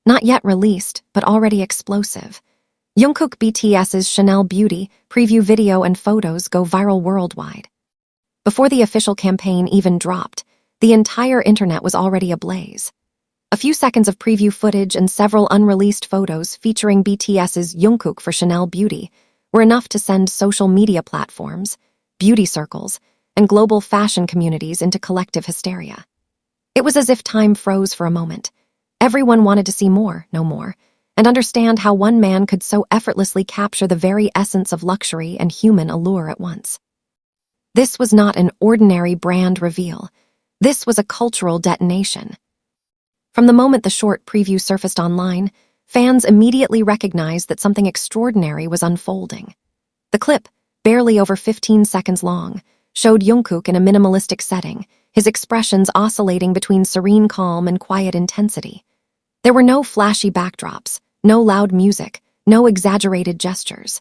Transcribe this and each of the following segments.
not yet released, but already explosive. Jungkook BTS's Chanel Beauty preview video and photos go viral worldwide. Before the official campaign even dropped, the entire internet was already ablaze. A few seconds of preview footage and several unreleased photos featuring BTS's Jungkook for Chanel Beauty were enough to send social media platforms, beauty circles, and global fashion communities into collective hysteria. It was as if time froze for a moment. Everyone wanted to see more, no more, and understand how one man could so effortlessly capture the very essence of luxury and human allure at once. This was not an ordinary brand reveal. This was a cultural detonation. From the moment the short preview surfaced online, fans immediately recognized that something extraordinary was unfolding. The clip, barely over 15 seconds long, showed Jungkook in a minimalistic setting, his expressions oscillating between serene calm and quiet intensity. There were no flashy backdrops, no loud music, no exaggerated gestures.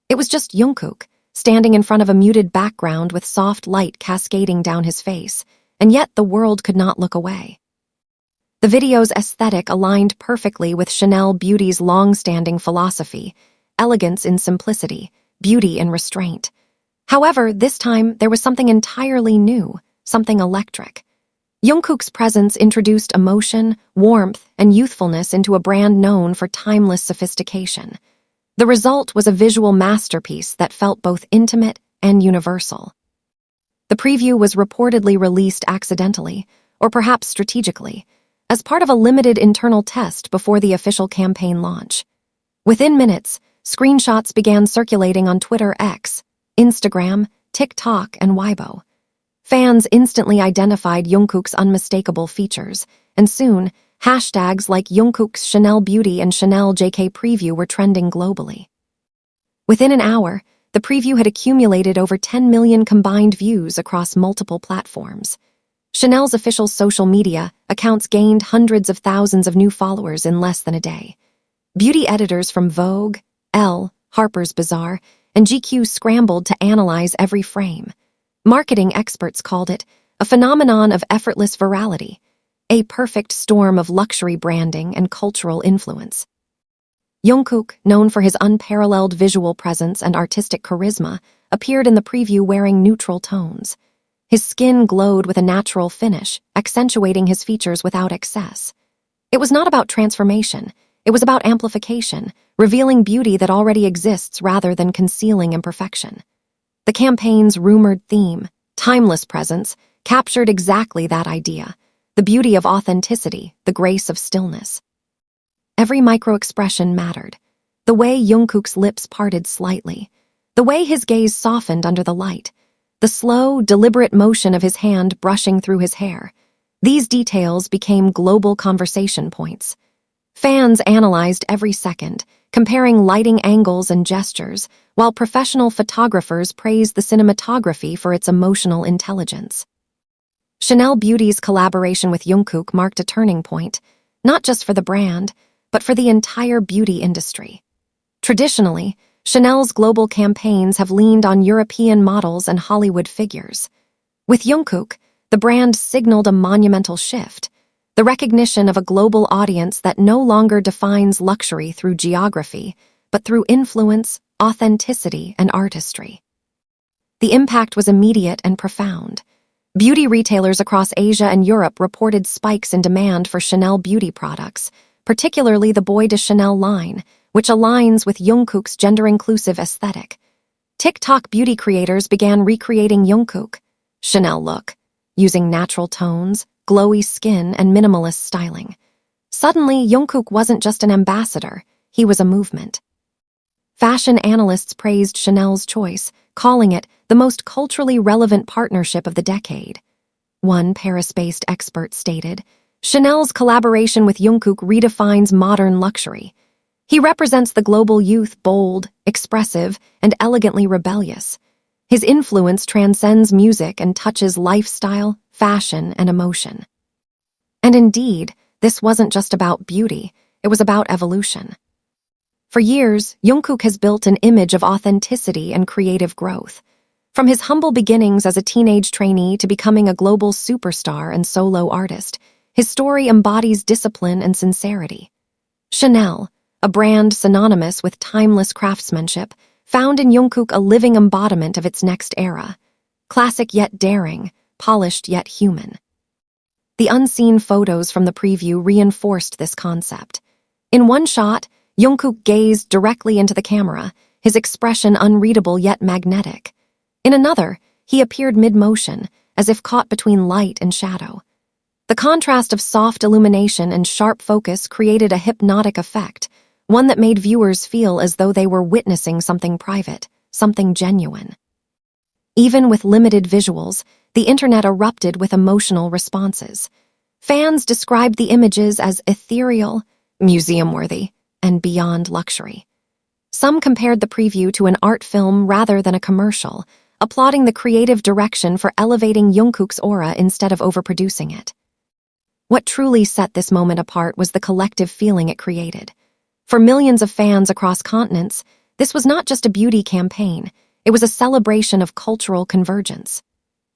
It was just Jungkook, standing in front of a muted background with soft light cascading down his face, and yet the world could not look away. The video's aesthetic aligned perfectly with Chanel Beauty's long-standing philosophy: elegance in simplicity, beauty in restraint. However, this time there was something entirely new, something electric. Jungkook's presence introduced emotion, warmth, and youthfulness into a brand known for timeless sophistication. The result was a visual masterpiece that felt both intimate and universal. The preview was reportedly released accidentally, or perhaps strategically, as part of a limited internal test before the official campaign launch. Within minutes, screenshots began circulating on Twitter X, Instagram, TikTok, and Weibo. Fans instantly identified Jungkook's unmistakable features, and soon, hashtags like Jungkook's Chanel Beauty and Chanel JK Preview were trending globally. Within an hour, the preview had accumulated over 10 million combined views across multiple platforms. Chanel's official social media accounts gained hundreds of thousands of new followers in less than a day. Beauty editors from Vogue, Elle, Harper's Bazaar, and GQ scrambled to analyze every frame. Marketing experts called it a phenomenon of effortless virality, a perfect storm of luxury branding and cultural influence. Jungkook, known for his unparalleled visual presence and artistic charisma, appeared in the preview wearing neutral tones. His skin glowed with a natural finish, accentuating his features without excess. It was not about transformation, it was about amplification, revealing beauty that already exists rather than concealing imperfection. The campaign's rumored theme, timeless presence, captured exactly that idea: the beauty of authenticity, the grace of stillness. Every micro-expression mattered. The way Jungkook's lips parted slightly, the way his gaze softened under the light, the slow, deliberate motion of his hand brushing through his hair. These details became global conversation points. Fans analyzed every second, comparing lighting angles and gestures, while professional photographers praised the cinematography for its emotional intelligence. Chanel Beauty's collaboration with Jungkook marked a turning point, not just for the brand, but for the entire beauty industry. Traditionally, Chanel's global campaigns have leaned on European models and Hollywood figures. With Jungkook, the brand signaled a monumental shift: the recognition of a global audience that no longer defines luxury through geography, but through influence, authenticity, and artistry. The impact was immediate and profound. Beauty retailers across Asia and Europe reported spikes in demand for Chanel beauty products, particularly the Boy de Chanel line, which aligns with Jungkook's gender-inclusive aesthetic. TikTok beauty creators began recreating Jungkook's Chanel look, using natural tones, glowy skin, and minimalist styling. Suddenly, Jungkook wasn't just an ambassador, he was a movement. Fashion analysts praised Chanel's choice, calling it the most culturally relevant partnership of the decade. One Paris-based expert stated, "Chanel's collaboration with Jungkook redefines modern luxury. He represents the global youth, bold, expressive, and elegantly rebellious. His influence transcends music and touches lifestyle, fashion, and emotion." And indeed, this wasn't just about beauty, it was about evolution. For years, Jungkook has built an image of authenticity and creative growth. From his humble beginnings as a teenage trainee to becoming a global superstar and solo artist, his story embodies discipline and sincerity. Chanel, a brand synonymous with timeless craftsmanship, found in Jungkook a living embodiment of its next era. Classic yet daring, polished yet human. The unseen photos from the preview reinforced this concept. In one shot, Jungkook gazed directly into the camera, his expression unreadable yet magnetic. In another, he appeared mid-motion, as if caught between light and shadow. The contrast of soft illumination and sharp focus created a hypnotic effect, one that made viewers feel as though they were witnessing something private, something genuine. Even with limited visuals, the internet erupted with emotional responses. Fans described the images as ethereal, museum-worthy, and beyond luxury. Some compared the preview to an art film rather than a commercial, applauding the creative direction for elevating Jungkook's aura instead of overproducing it. What truly set this moment apart was the collective feeling it created. For millions of fans across continents, this was not just a beauty campaign, it was a celebration of cultural convergence.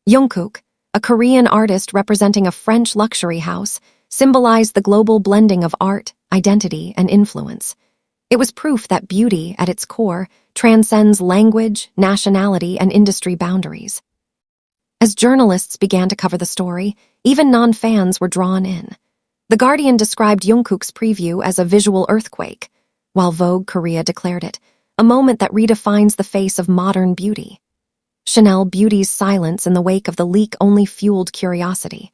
Jungkook, a Korean artist representing a French luxury house, symbolized the global blending of art, identity, and influence. It was proof that beauty, at its core, transcends language, nationality, and industry boundaries. As journalists began to cover the story, even non-fans were drawn in. The Guardian described Jungkook's preview as a visual earthquake, while Vogue Korea declared it a moment that redefines the face of modern beauty. Chanel Beauty's silence in the wake of the leak only fueled curiosity.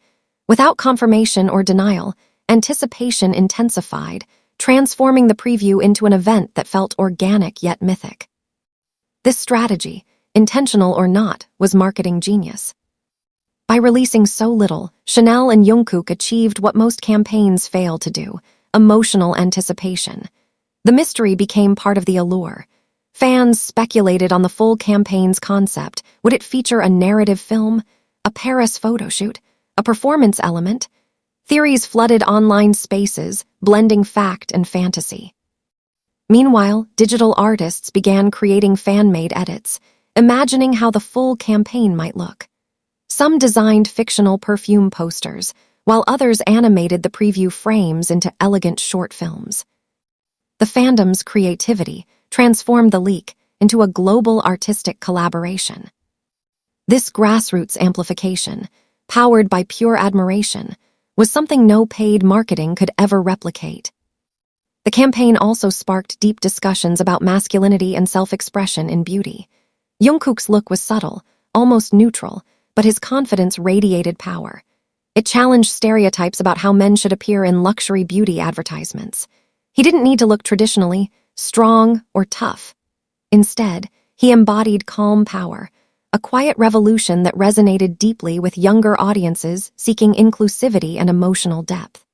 Without confirmation or denial, anticipation intensified, transforming the preview into an event that felt organic yet mythic. This strategy, intentional or not, was marketing genius. By releasing so little, Chanel and Jungkook achieved what most campaigns fail to do: emotional anticipation. The mystery became part of the allure. Fans speculated on the full campaign's concept. Would it feature a narrative film, a Paris photoshoot, a performance element? Theories flooded online spaces, blending fact and fantasy. Meanwhile, digital artists began creating fan-made edits, imagining how the full campaign might look. Some designed fictional perfume posters, while others animated the preview frames into elegant short films. The fandom's creativity transformed the leak into a global artistic collaboration. This grassroots amplification, powered by pure admiration, was something no paid marketing could ever replicate. The campaign also sparked deep discussions about masculinity and self-expression in beauty. Jungkook's look was subtle, almost neutral, but his confidence radiated power. It challenged stereotypes about how men should appear in luxury beauty advertisements. He didn't need to look traditionally strong or tough. Instead, he embodied calm power, a quiet revolution that resonated deeply with younger audiences seeking inclusivity and emotional depth.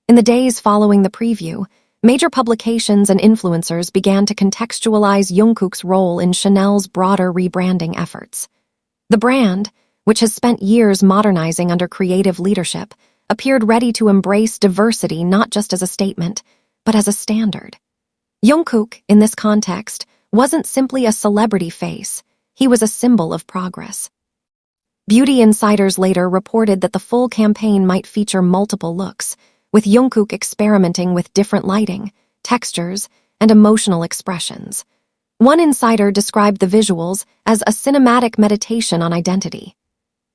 In the days following the preview, major publications and influencers began to contextualize Jungkook's role in Chanel's broader rebranding efforts. The brand, which has spent years modernizing under creative leadership, appeared ready to embrace diversity not just as a statement, but as a standard. Jungkook, in this context, wasn't simply a celebrity face, he was a symbol of progress. Beauty insiders later reported that the full campaign might feature multiple looks, with Jungkook experimenting with different lighting, textures, and emotional expressions. One insider described the visuals as a cinematic meditation on identity.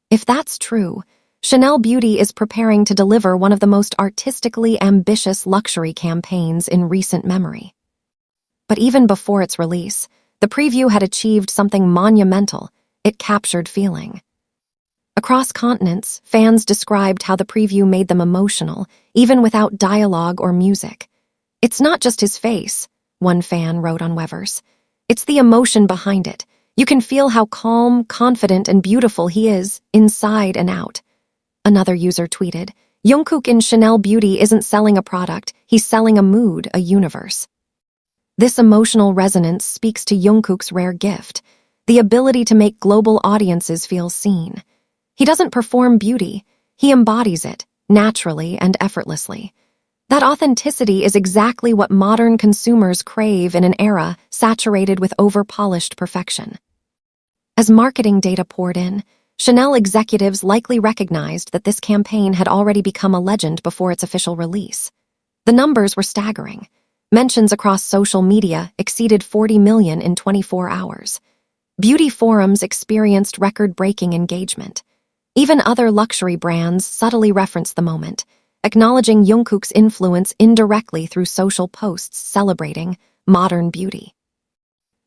If that's true, Chanel Beauty is preparing to deliver one of the most artistically ambitious luxury campaigns in recent memory. But even before its release, the preview had achieved something monumental. It captured feeling. Across continents, fans described how the preview made them emotional, even without dialogue or music. "It's not just his face," one fan wrote on Weverse. "It's the emotion behind it. You can feel how calm, confident, and beautiful he is, inside and out." Another user tweeted, "Jungkook in Chanel Beauty isn't selling a product, he's selling a mood, a universe." This emotional resonance speaks to Jungkook's rare gift, the ability to make global audiences feel seen. He doesn't perform beauty, he embodies it, naturally and effortlessly. That authenticity is exactly what modern consumers crave in an era saturated with over-polished perfection. As marketing data poured in, Chanel executives likely recognized that this campaign had already become a legend before its official release. The numbers were staggering. Mentions across social media exceeded 40 million in 24 hours. Beauty forums experienced record-breaking engagement. Even other luxury brands subtly referenced the moment, acknowledging Jungkook's influence indirectly through social posts celebrating modern beauty.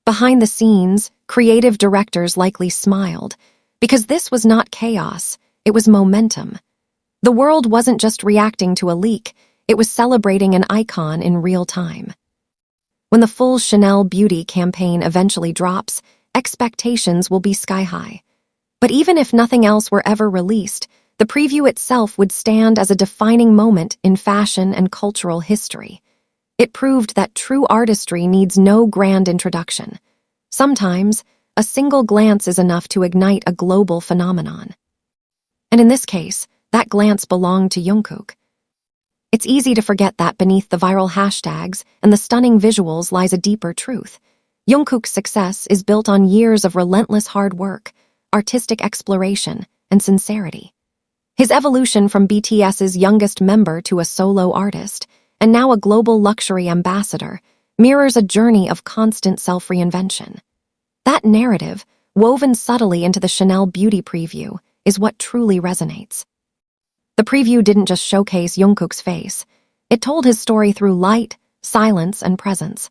Behind the scenes, creative directors likely smiled, because this was not chaos, it was momentum. The world wasn't just reacting to a leak, it was celebrating an icon in real time. When the full Chanel beauty campaign eventually drops, expectations will be sky-high. But even if nothing else were ever released, the preview itself would stand as a defining moment in fashion and cultural history. It proved that true artistry needs no grand introduction. Sometimes, a single glance is enough to ignite a global phenomenon. And in this case, that glance belonged to Jungkook. It's easy to forget that beneath the viral hashtags and the stunning visuals lies a deeper truth. Jungkook's success is built on years of relentless hard work, artistic exploration, and sincerity. His evolution from BTS's youngest member to a solo artist, and now a global luxury ambassador, mirrors a journey of constant self-reinvention. That narrative, woven subtly into the Chanel beauty preview, is what truly resonates. The preview didn't just showcase Jungkook's face. It told his story through light, silence, and presence.